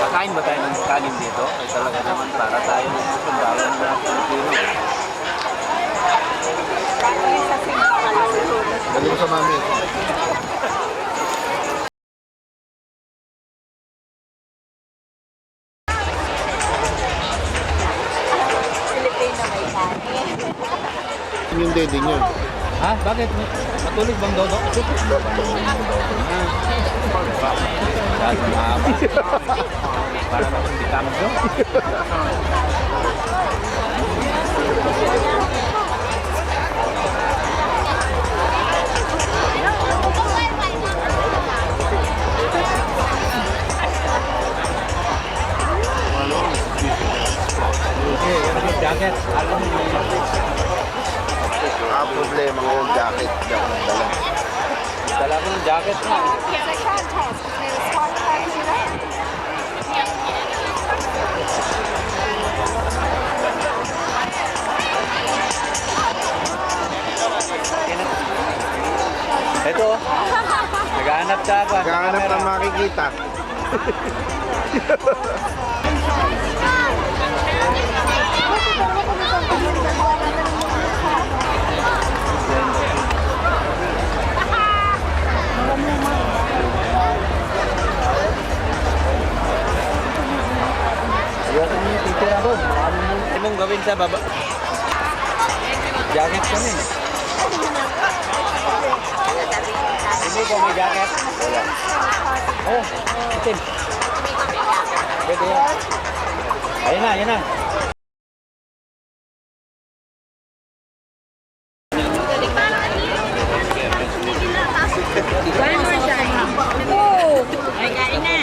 Kakain ba tayo ng kanin dito? Ay talaga naman para tayo ng sundalo na Filipino. Galing sa mami. Filipino may kanin. Yung daddy niya. Ha? Bakit? Matulig bang dodo? Dahil mahaba. Para naman di kamdo. Jacket. Alam mo Problema ko yung jacket. dala ko ng jacket na. Ito, naghahanap sa ako. Naghahanap na makikita. Ano mong gawin sa baba? Jacket kami. Hindi ko may jacket. Wala. Oh, itim. Pwede yan. Ayun na, ayun na. Ay, kain na.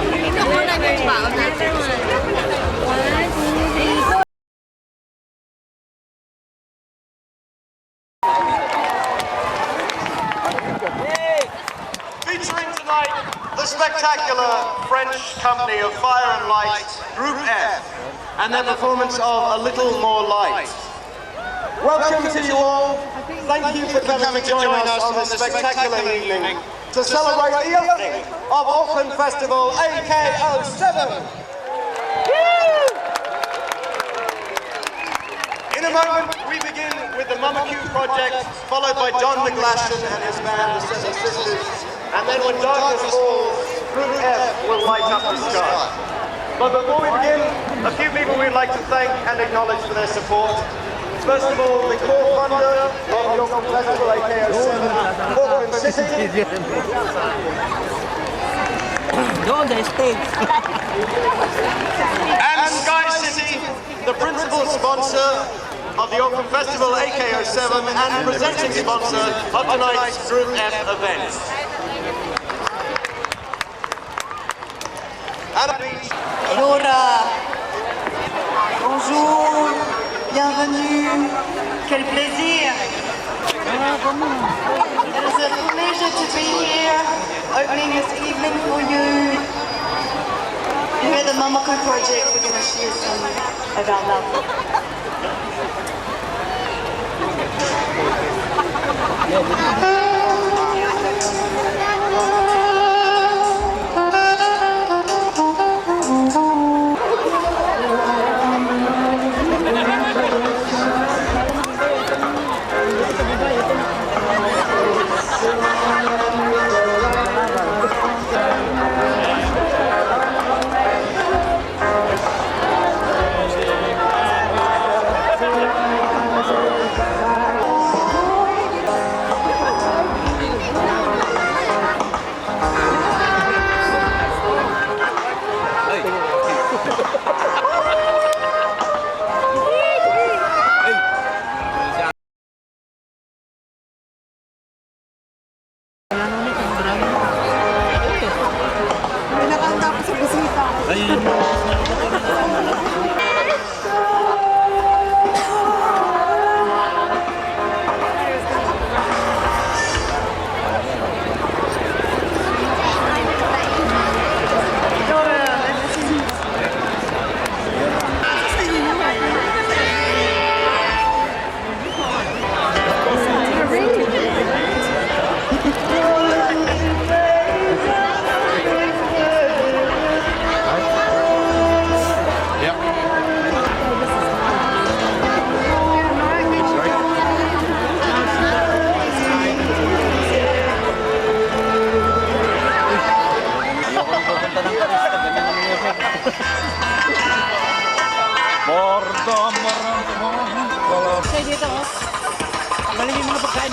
Ito muna yung baon natin. 1, 2, 3, go. Featuring tonight the spectacular French company of Fire and Light, Group F, and their performance of A Little More Light. Welcome to you all. Thank you for coming to join us on this spectacular evening to celebrate the opening of Auckland Festival AK07. In a moment, we begin with the Mama Q project, followed by John McGlashan and his band, the Seven Sisters. And then when darkness falls, Group F will light up the sky. But before we begin, a few people we'd like to thank and acknowledge for their support. First of all, the co-founder of the Auckland Festival AK07, Auckland City. Doon, the stage. And Sky City, the principal sponsor of the Auckland Festival AK07 and presenting sponsor of tonight's Group F event. Laura, bonjour, bienvenue, quel plaisir. It is a pleasure to be here, opening this evening for you. We're the Mamako Project, we're going to share some of our love.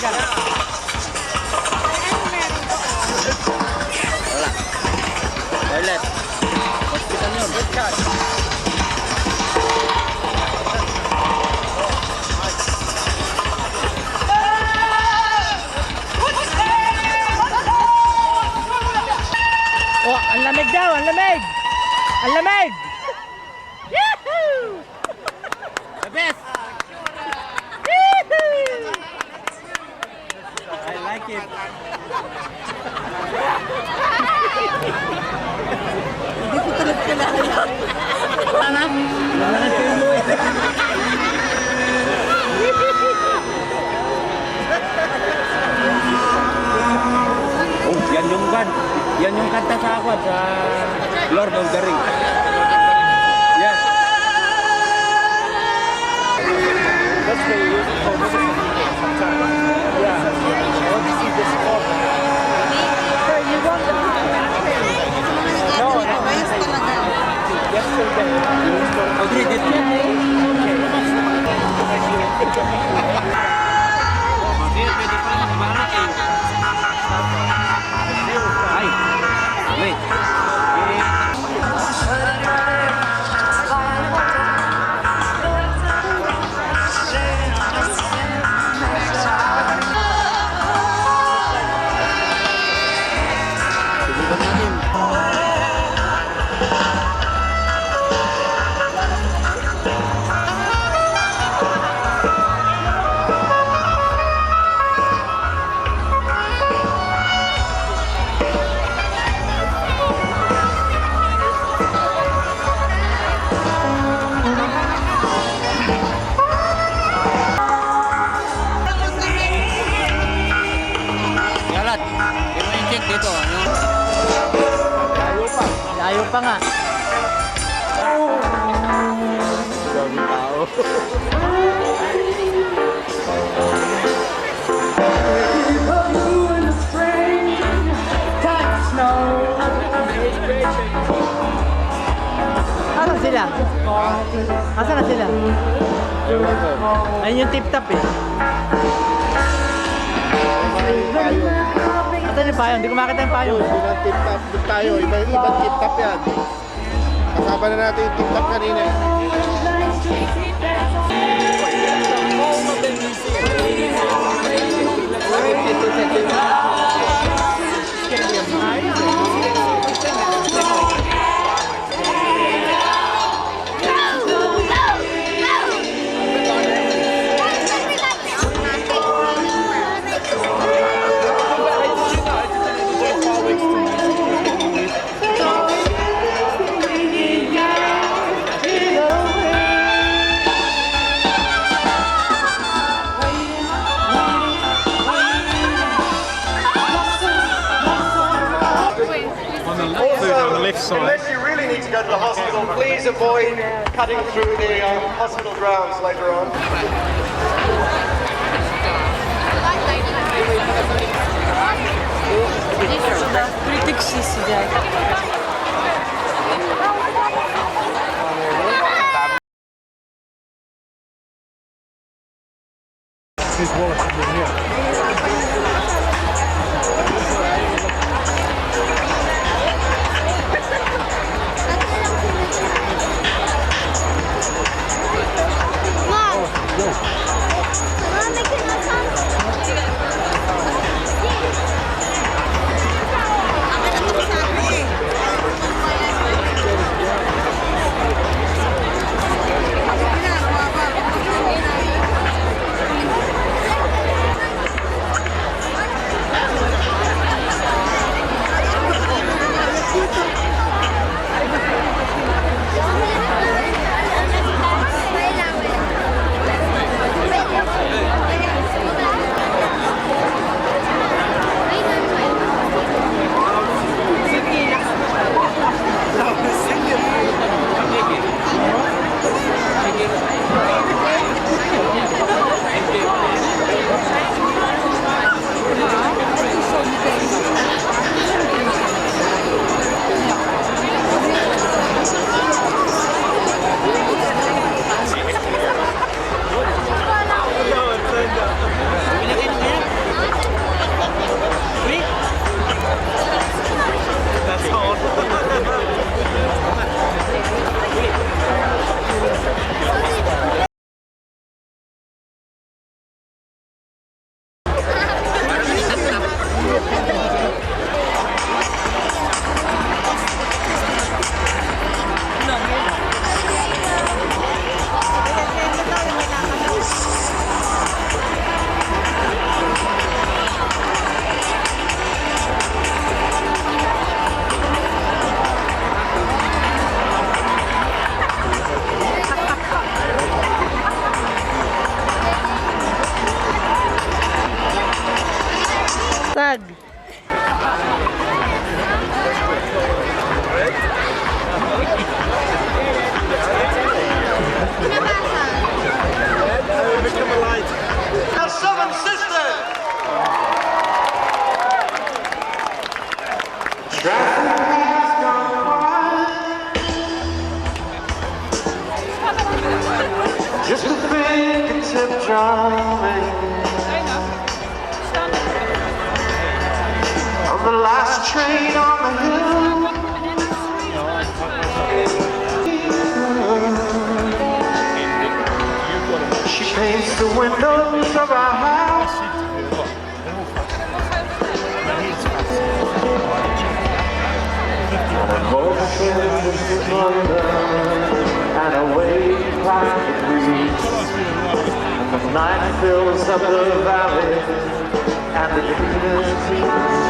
ka. Wala. Toilet. Hospital yun. Oh, ang lamig daw, ang lamig! Ang lamig! Yahoo! The best! Yahoo! I like it. Oh, yan yung kanta sa ako sa Lord of the Rings. Yes. That's the reason for medicine sometimes. Yeah. Oh, this is the spot. No, yesterday. Audrey, did you? Ay, wait. Yalat, yung check dito. Layo pa nga. Asan sila? Asan na sila? Ayun yung tip-top eh. Asan yung payong? Hindi ko makita yung payong. Ibang tip-top tayo. Ibang tip-top yan. Kasama na natin yung tip-top kanina. Also, unless you really need to go to the hospital, please avoid cutting through the hospital grounds later on. His wallet should be here. Our seven sisters! Traffic has gone quiet. Just a fingertip drumming on the last train on the hill. She paints the windows of our house. And a motion is London, and away climb the breeze. And the night fills up the valley, and the community